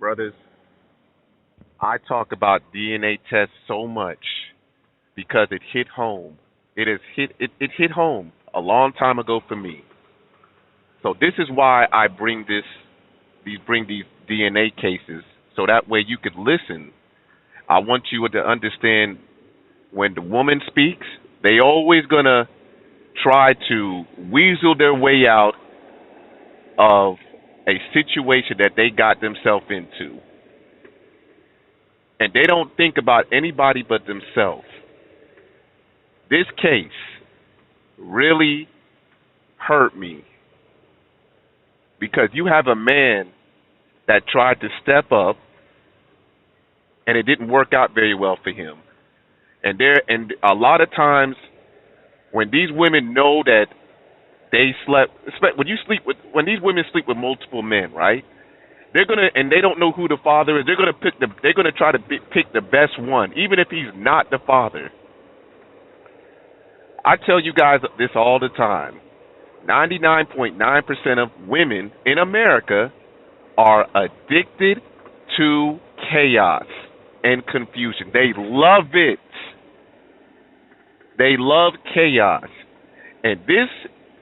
Brothers, I talk about DNA tests so much because it hit home. It hit home a long time ago for me. So this is why I bring these DNA cases so that way you could listen. I want you to understand when the woman speaks, they always gonna try to weasel their way out of a situation that they got themselves into. And they don't think about anybody but themselves. This case really hurt me because you have a man that tried to step up and it didn't work out very well for him. And a lot of times when these women know that they slept, when these women sleep with multiple men, right? And they don't know who the father is. They're gonna try to pick the best one, even if he's not the father. I tell you guys this all the time. 99.9% of women in America are addicted to chaos and confusion. They love it. They love chaos. And this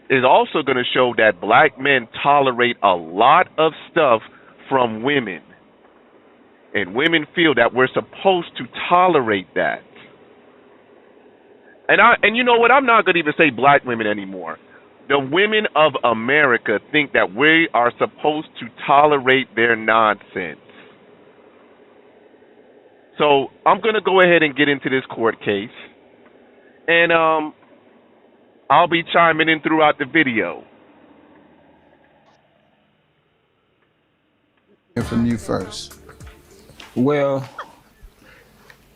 is also going to show that black men tolerate a lot of stuff from women. And women feel that we're supposed to tolerate that. And you know what? I'm not going to even say black women anymore. The women of America think that we are supposed to tolerate their nonsense. So I'm going to go ahead and get into this court case. And I'll be chiming in throughout the video. Hear from you first. Well,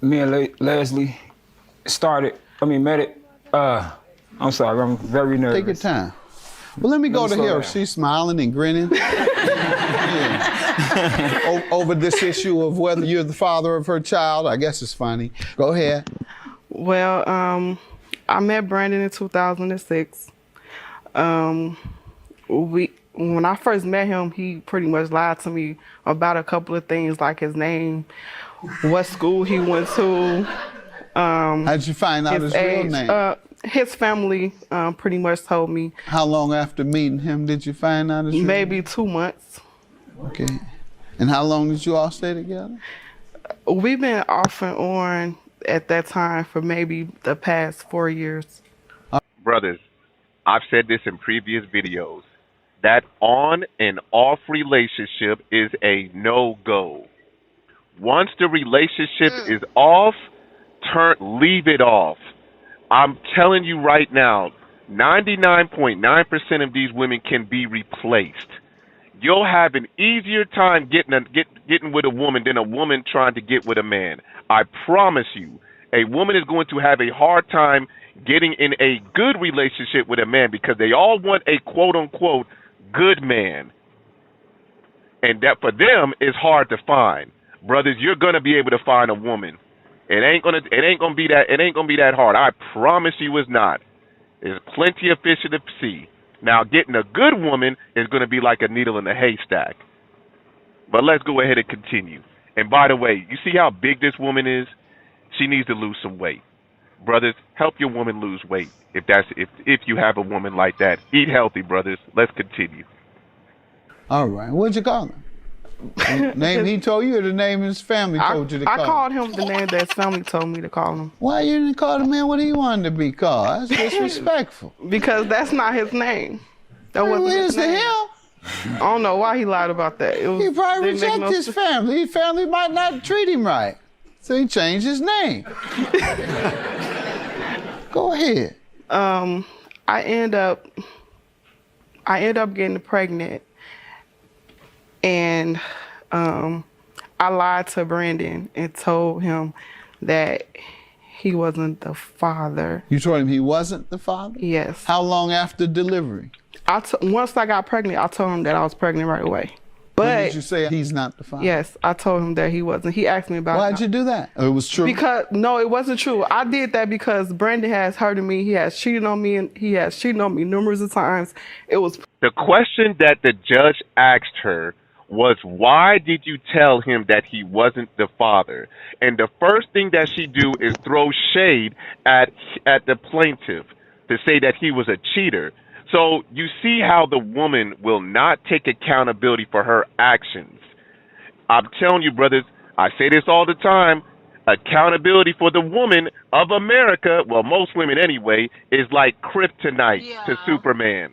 me and Leslie met it. I'm sorry, I'm very nervous. Take your time. Well, let me go to her. She's smiling and grinning. Yeah. Over this issue of whether you're the father of her child. I guess it's funny. Go ahead. Well, I met Brandon in 2006. When I first met him, he pretty much lied to me about a couple of things, like his name, what school he went to. How'd you find out his real name? His family pretty much told me. How long after meeting him did you find out his real name? Maybe 2 months. Okay. And how long did you all stay together? We've been off and on at that time for maybe the past 4 years. Brothers, I've said this in previous videos. That on and off relationship is a no-go. Once the relationship is off, leave it off. I'm telling you right now, 99.9% of these women can be replaced. You'll have an easier time getting with a woman than a woman trying to get with a man. I promise you, a woman is going to have a hard time getting in a good relationship with a man because they all want a quote-unquote good man. And that for them is hard to find. Brothers, you're gonna be able to find a woman. It ain't gonna be that hard. I promise you it's not. There's plenty of fish in the sea. Now getting a good woman is gonna be like a needle in a haystack. But let's go ahead and continue. And by the way, you see how big this woman is? She needs to lose some weight. Brothers, help your woman lose weight. If you have a woman like that, eat healthy, brothers. Let's continue. All right. What'd you call him? Name he told you, or the name his family told you to call him? I called him the name that his family told me to call him. Why you didn't call the man what he wanted to be called? That's disrespectful. Because that's not his name. That wasn't his name. I don't know why he lied about that. He probably rejected his family. His family might not treat him right. So he changed his name. Go ahead. I end up getting pregnant, and I lied to Brandon and told him that he wasn't the father. You told him he wasn't the father? Yes. How long after delivery? Once I got pregnant, I told him that I was pregnant right away. But when did you say he's not the father? Yes, I told him that he wasn't. He asked me about Why'd you do that? It was true? Because, no, it wasn't true. I did that because Brandon has hurted me. He has cheated on me, and he has cheated on me numerous of times. It was... The question that the judge asked her was, why did you tell him that he wasn't the father? And the first thing that she do is throw shade at the plaintiff to say that he was a cheater. So you see how the woman will not take accountability for her actions. I'm telling you, brothers, I say this all the time, accountability for the woman of America, well, most women anyway, is like kryptonite to Superman.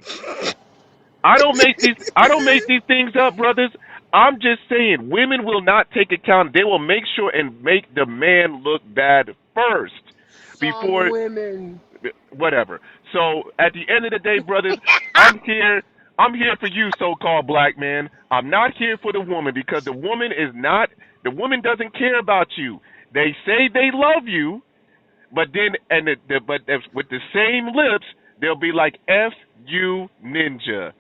I don't make these things up, brothers. I'm just saying, women will not take account. They will make sure and make the man look bad first before women. Whatever. So at the end of the day, brothers, I'm here for you, so-called black man. I'm not here for the woman, because the woman doesn't care about you. They say they love you, but then with the same lips, they'll be like, F you, ninja.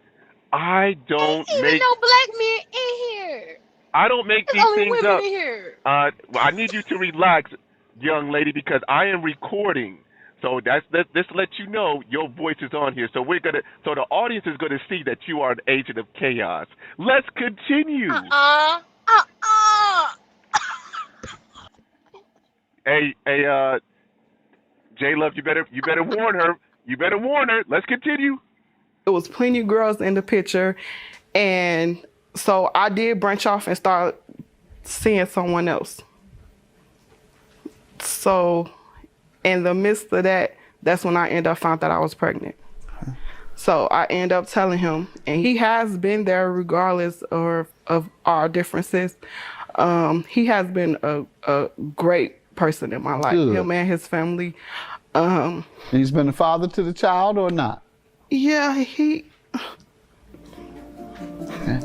I don't make no black men in here. I don't make There's these only things women up. in here. I need you to relax, young lady, because I am recording. So that's to let you know your voice is on here. So so the audience is gonna see that you are an agent of chaos. Let's continue. Hey, J Love, you better warn her. You better warn her. Let's continue. It was plenty of girls in the picture, and so I did branch off and start seeing someone else. So in the midst of that, that's when I ended up found that I was pregnant. So I ended up telling him, and he has been there regardless of our differences. He has been a great person in my life. Good. Him and his family. He's been a father to the child or not? Yeah, he. Okay.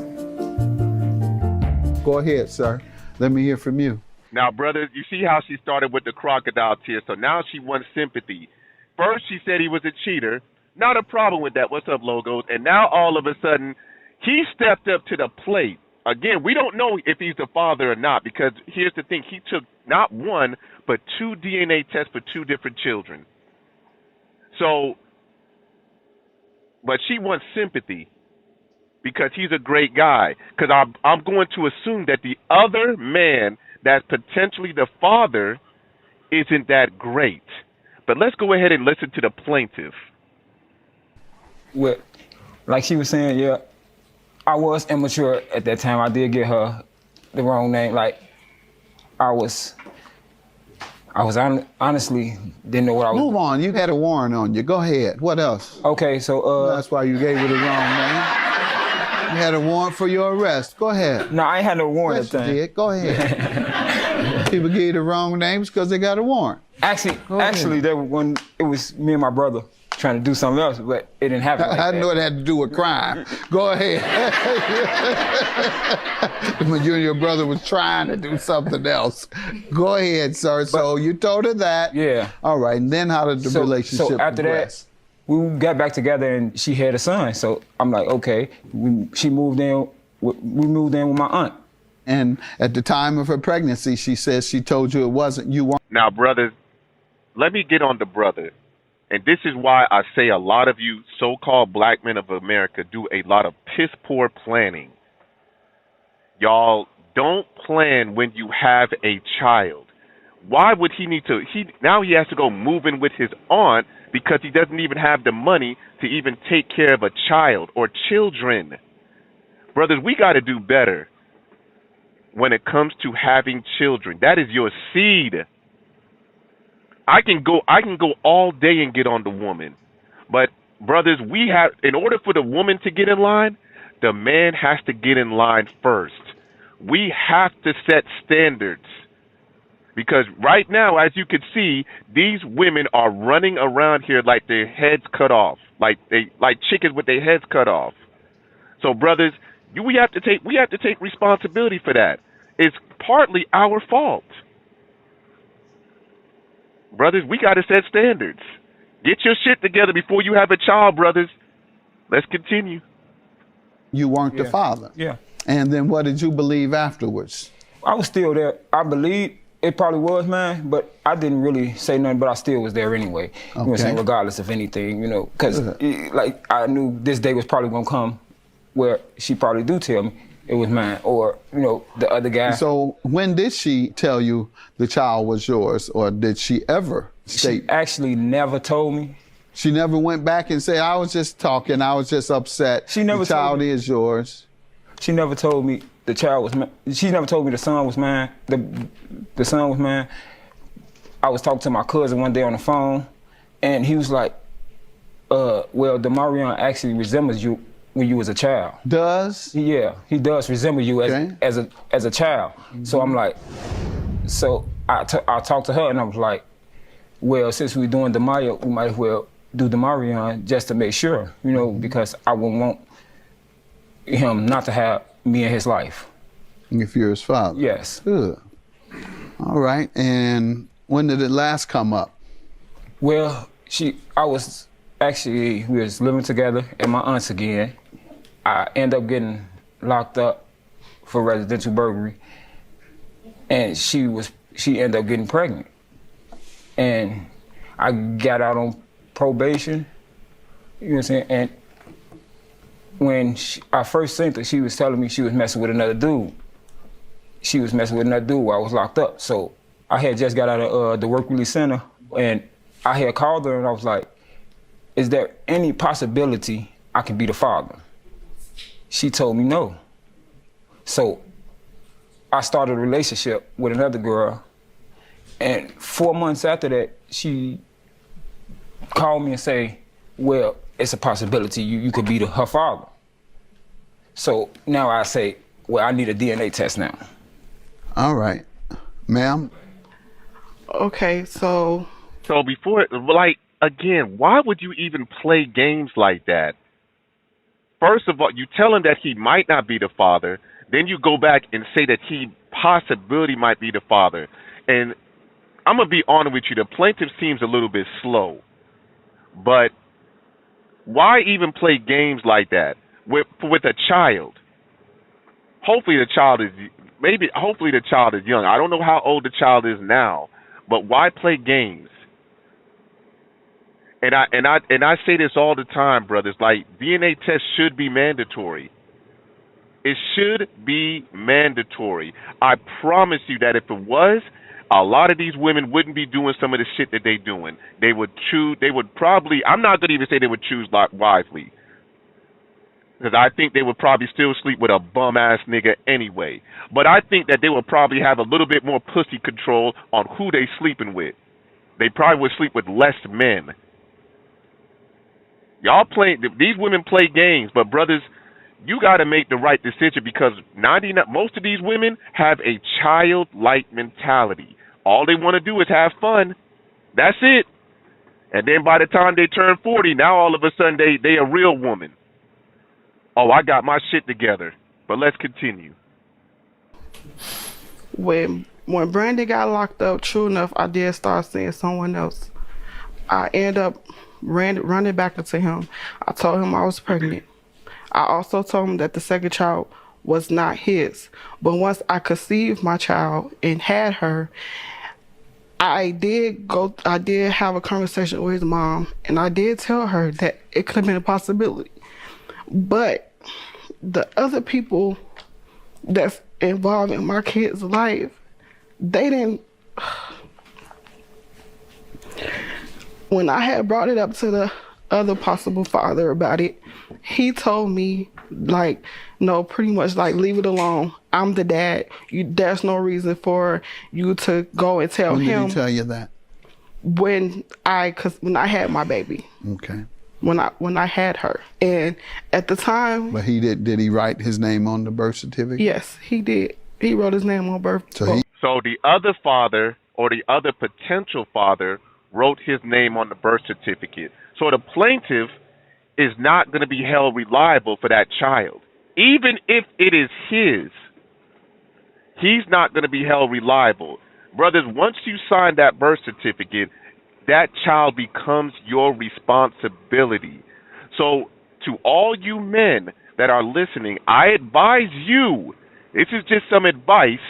Go ahead, sir. Let me hear from you. Now, brothers, you see how she started with the crocodile tears. So now she wants sympathy. First, she said he was a cheater. Not a problem with that. What's up, Logos? And now all of a sudden, he stepped up to the plate. Again, we don't know if he's the father or not, because here's the thing. He took not one, but 2 DNA tests for 2 different children. So, but she wants sympathy because he's a great guy. Because I'm going to assume that the other man that's potentially the father isn't that great. But let's go ahead and listen to the plaintiff. Well, like she was saying, yeah, I was immature at that time. I did get her the wrong name. Like, I was honestly didn't know what I was. Move on. You had a warrant on you. Go ahead. What else? Okay, so That's why you gave her the wrong name. You had a warrant for your arrest. Go ahead. no, I ain't had no warrant Yes, at you the time. did. Go ahead. People give you the wrong names because they got a warrant. Actually, there was when it was me and my brother trying to do something else, but it didn't happen. Like I that. know it had to do with crime. Go ahead. When you and your brother was trying to do something else. Go ahead, sir. So you told her that. Yeah. All right. And then how did the relationship So after progress? that, we got back together and she had a son. So I'm like, okay. She moved in. We moved in with my aunt. And at the time of her pregnancy, she says she told you it wasn't you. Now, brothers, let me get on the brother. And this is why I say a lot of you so-called black men of America do a lot of piss-poor planning. Y'all don't plan when you have a child. Why would he need to? Now he has to go move in with his aunt because he doesn't even have the money to even take care of a child or children. Brothers, we got to do better when it comes to having children. That is your seed. I can go all day and get on the woman. But brothers, in order for the woman to get in line, the man has to get in line first. We have to set standards. Because right now, as you can see, these women are running around here like their heads cut off, like chickens with their heads cut off. So brothers, we have to take responsibility for that. It's partly our fault. Brothers, we got to set standards. Get your shit together before you have a child, brothers. Let's continue. You weren't the father. Yeah. And then what did you believe afterwards? I was still there. I believe it probably was mine, but I didn't really say nothing, but I still was there anyway. You know what I'm saying? Regardless of anything, you know, because like I knew this day was probably going to come where she probably do tell me it was mine, or the other guy. So when did she tell you the child was yours, or did she ever state? She actually never told me. She never went back and said, "I was just talking. I was just upset. She never the child told me. is yours." She never told me the child was mine. She never told me the son was mine. The son was mine. I was talking to my cousin one day on the phone, and he was like, well, Demarion actually resembles you when you was a child. Does? Yeah, he does resemble you as a child. So I'm like, so I talked to her, and I was like, well, since we're doing Demaya, we might as well do Demarion just to make sure, because I wouldn't want him not to have me in his life. If you're his father? Yes. Good. All right. And when did it last come up? Well, we was living together at my aunt's again. I ended up getting locked up for residential burglary, and she ended up getting pregnant. And I got out on probation, you know what I'm saying? And when I first seen her, she was telling me she was messing with another dude. She was messing with another dude while I was locked up. So I had just got out of the work release center, and I had called her, and I was like, is there any possibility I can be the father? She told me no. So I started a relationship with another girl, and 4 months after that, she called me and say, well, it's a possibility you could be her father. So now I say, well, I need a DNA test now. All right. Ma'am? Okay, so before, again, why would you even play games like that? First of all, you tell him that he might not be the father, then you go back and say that he possibility might be the father. And I'm going to be honest with you, the plaintiff seems a little bit slow. But why even play games like that with a child? Hopefully the child is young. I don't know how old the child is now, but why play games? And I say this all the time, brothers, like DNA tests should be mandatory. It should be mandatory. I promise you that if it was, a lot of these women wouldn't be doing some of the shit that they doing. They would probably, I'm not going to even say they would choose wisely. Because I think they would probably still sleep with a bum-ass nigga anyway. But I think that they would probably have a little bit more pussy control on who they sleeping with. They probably would sleep with less men. These women play games, but brothers, you got to make the right decision because most of these women have a childlike mentality. All they want to do is have fun. That's it. And then by the time they turn 40, now all of a sudden they a real woman. Oh, I got my shit together. But let's continue. when Brandon got locked up, true enough, I did start seeing someone else. I ended up running back into him. I told him I was pregnant. I also told him that the second child was not his. But once I conceived my child and had her, I did have a conversation with his mom, and I did tell her that it could have been a possibility. But the other people that's involved in my kid's life, they didn't. When I had brought it up to the other possible father about it, he told me, like, no, pretty much like, leave it alone. I'm the dad. There's no reason for you to go and tell him. When did he tell you that? When I had my baby. Okay. When I had her, and at the time. But did he write his name on the birth certificate? Yes, he did. He wrote his name on birth. So the other father or the other potential father wrote his name on the birth certificate. So the plaintiff is not going to be held reliable for that child. Even if it is his, he's not going to be held reliable. Brothers, once you sign that birth certificate, that child becomes your responsibility. So to all you men that are listening, I advise you, this is just some advice,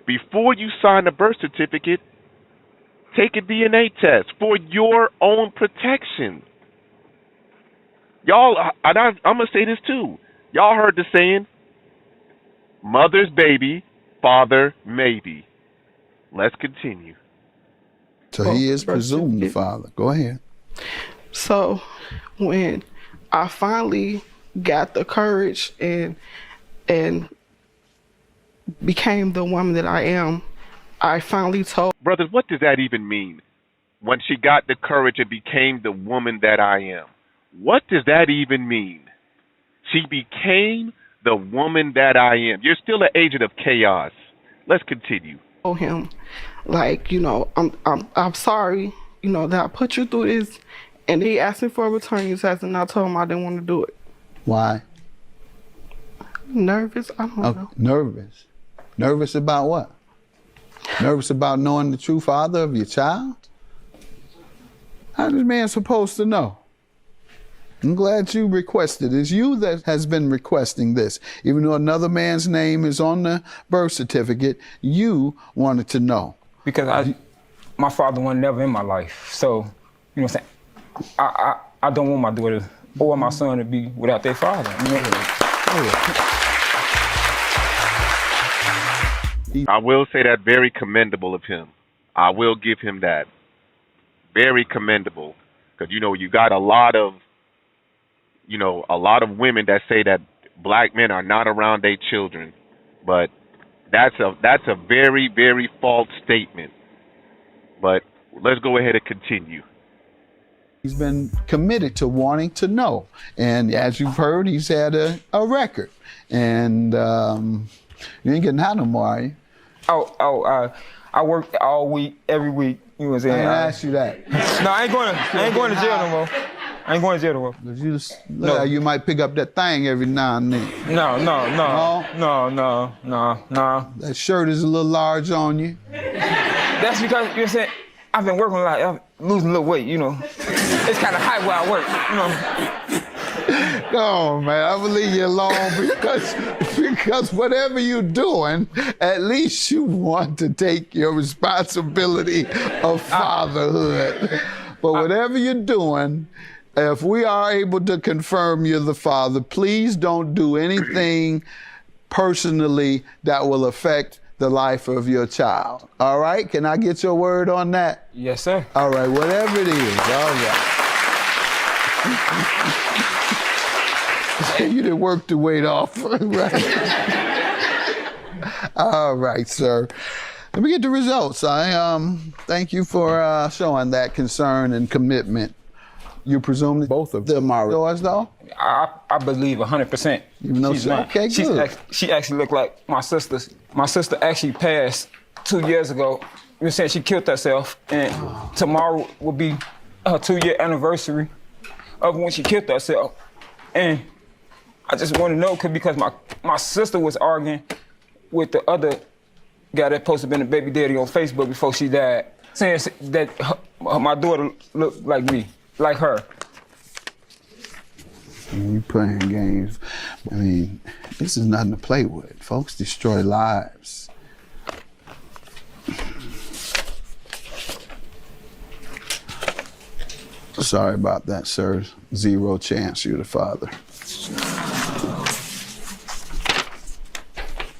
before you sign the birth certificate, take a DNA test for your own protection. Y'all, I'm going to say this too. Y'all heard the saying, Mother's baby, father maybe. Let's continue. So he is birth presumed the certificate. father. Go ahead. So when I finally got the courage and became the woman that I am, I finally told Brothers, what does that even mean? When she got the courage and became the woman that I am. What does that even mean? She became the woman that I am. You're still an agent of chaos. Let's continue. him, like, I'm sorry, that I put you through this. And he asked me for a return test, and I told him I didn't want to do it. Why? Nervous? I don't know. Nervous. Nervous about what? Nervous about knowing the true father of your child? How is this man supposed to know? I'm glad you requested. It's you that has been requesting this. Even though another man's name is on the birth certificate, you wanted to know. Because my father was never in my life. So, you know what I'm saying? I don't want my daughter or my son to be without their father. I will say that very commendable of him. I will give him that. Very commendable. Because, you got a lot of women that say that black men are not around their children. But that's a very, very false statement. But let's go ahead and continue. He's been committed to wanting to know. And as you've heard, he's had a record. And you ain't getting high no more, are you? I worked all week, every week. You know what I'm saying? I didn't ask you that. No, I ain't going to jail no more. I ain't going to jail no more. But you might pick up that thing every now and then. No. That shirt is a little large on you. That's because, you know what I'm saying, I've been working a lot. I'm losing a little weight, It's kind of hot where I work, No, man, I will leave you alone because whatever you're doing, at least you want to take your responsibility of fatherhood. But whatever you're doing, if we are able to confirm you're the father, please don't do anything personally that will affect the life of your child. All right? Can I get your word on that? Yes, sir. All right, whatever it is. All right. You didn't work the weight off. Right. All right, sir. Let me get the results. I thank you for showing that concern and commitment. You presume that both of them are yours, though? I believe 100%. Even though she's mine. Okay, good. She actually looked like my sister's. My sister actually passed 2 years ago. You know, saying she killed herself, and tomorrow will be her 2-year anniversary of when she killed herself. And I just want to know because my sister was arguing with the other guy that supposed to been a baby daddy on Facebook before she died, saying that my daughter looked like me, like her. You playing games. I mean, this is nothing to play with. Folks destroy lives. Sorry about that, sir. 0 chance you're the father.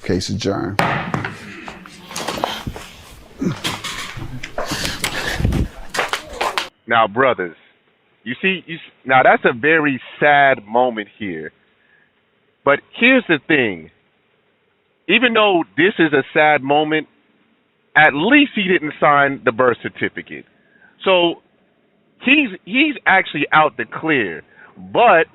Case adjourned. Now, brothers, now that's a very sad moment here. But here's the thing. Even though this is a sad moment, at least he didn't sign the birth certificate. So he's actually out the clear. But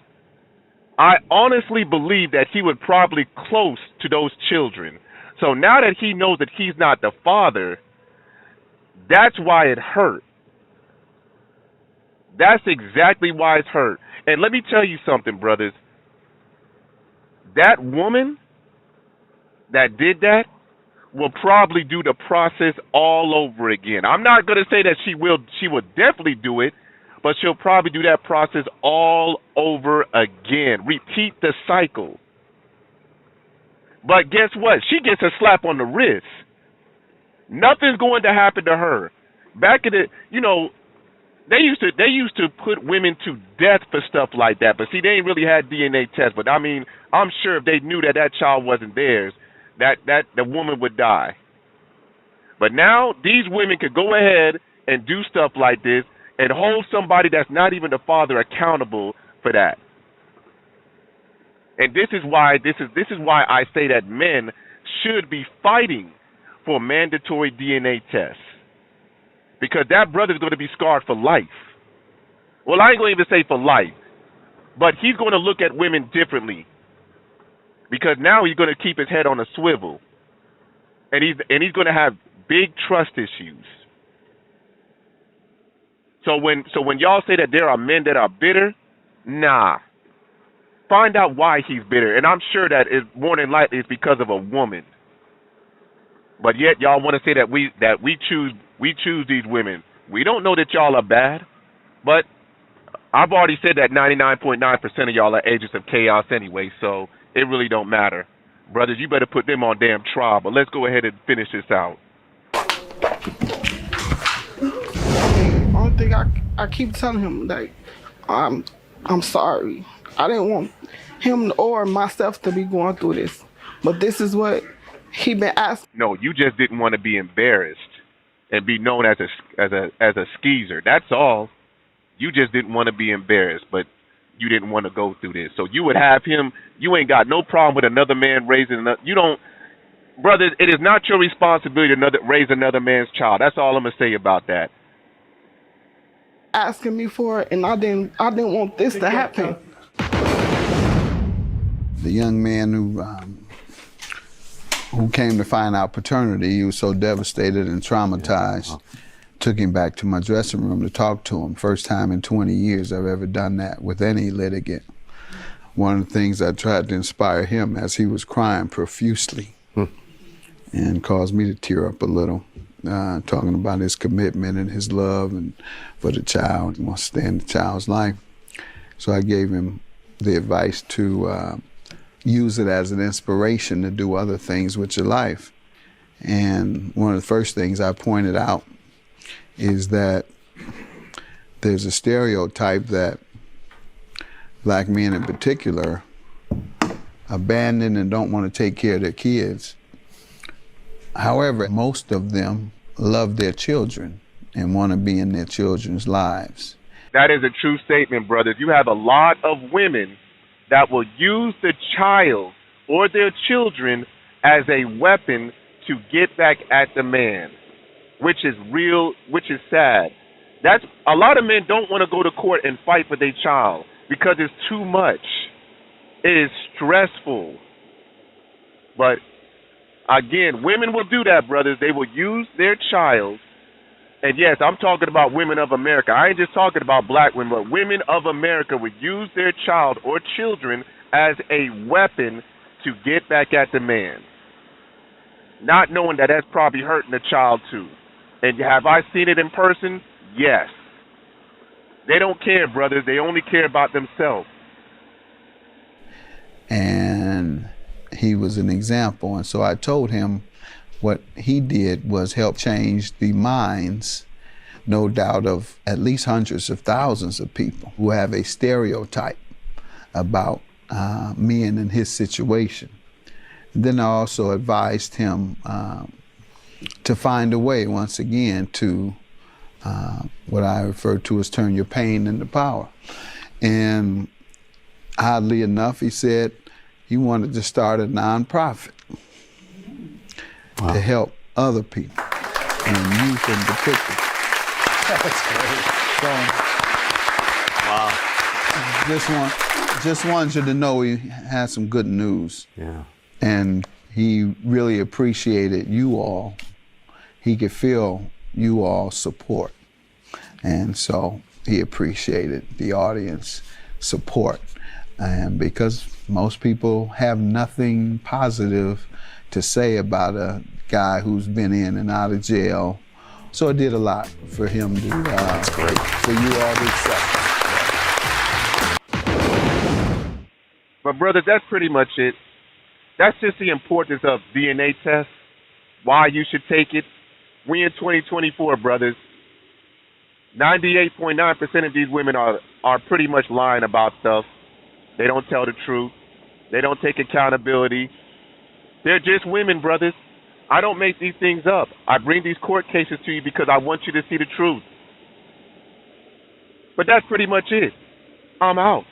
I honestly believe that he was probably close to those children. So now that he knows that he's not the father, that's why it hurt. That's exactly why it's hurt. And let me tell you something, brothers. That woman that did that will probably do the process all over again. I'm not going to say that she will definitely do it, but she'll probably do that process all over again. Repeat the cycle. But guess what? She gets a slap on the wrist. Nothing's going to happen to her. Back in the, they used to put women to death for stuff like that. But see, they ain't really had DNA tests. But I mean, I'm sure if they knew that child wasn't theirs, that the woman would die. But now these women could go ahead and do stuff like this and hold somebody that's not even the father accountable for that. And this is why I say that men should be fighting for mandatory DNA tests, because that brother's going to be scarred for life. Well, I ain't going to even say for life, but he's going to look at women differently, because now he's going to keep his head on a swivel, and he's going to have big trust issues. So when y'all say that there are men that are bitter, nah. Find out why he's bitter, and I'm sure that is more than likely it's because of a woman. But yet y'all want to say that we choose these women. We don't know that y'all are bad, but I've already said that 99.9% of y'all are agents of chaos anyway, so it really don't matter. Brothers, you better put them on damn trial, but let's go ahead and finish this out. Only thing I keep telling him, like, I'm sorry. I didn't want him or myself to be going through this, but this is what he been asking. No, you just didn't want to be embarrassed and be known as a skeezer. That's all. You just didn't want to be embarrassed, but you didn't want to go through this. So you would have him. You ain't got no problem with another man raising another. You don't, brother. It is not your responsibility to raise another man's child. That's all I'm gonna say about that. Asking me for it, and I didn't want this to happen. The young man who came to find out paternity, he was so devastated and traumatized. Took him back to my dressing room to talk to him. First time in 20 years I've ever done that with any litigant. One of the things I tried to inspire him as he was crying profusely and caused me to tear up a little, talking about his commitment and his love and for the child, he wants to stay in the child's life. So I gave him the advice to use it as an inspiration to do other things with your life. And one of the first things I pointed out is that there's a stereotype that black men in particular abandon and don't want to take care of their kids. However, most of them love their children and want to be in their children's lives. That is a true statement, brothers. You have a lot of women that will use the child or their children as a weapon to get back at the man, which is sad. That's a lot of men don't want to go to court and fight for their child because it's too much. It is stressful. But again, women will do that, brothers. They will use their child. And yes, I'm talking about women of America. I ain't just talking about black women, but women of America would use their child or children as a weapon to get back at the man, not knowing that that's probably hurting the child too. And have I seen it in person? Yes. They don't care, brothers. They only care about themselves. And he was an example. And so I told him what he did was help change the minds, no doubt, of at least hundreds of thousands of people who have a stereotype about men in his situation. And then I also advised him to find a way, once again, to what I refer to as turn your pain into power. And oddly enough, he said he wanted to start a nonprofit to help other people, and youth in particular. That's great. So, wow. Just wanted you to know he had some good news. Yeah. And he really appreciated you all. He could feel you all support. And so he appreciated the audience support. And because most people have nothing positive to say about a guy who's been in and out of jail. So it did a lot for him to, That's great. for you all to accept. But brothers, that's pretty much it. That's just the importance of DNA tests, why you should take it. We in 2024, brothers. 98.9% of these women are pretty much lying about stuff. They don't tell the truth. They don't take accountability. They're just women, brothers. I don't make these things up. I bring these court cases to you because I want you to see the truth. But that's pretty much it. I'm out.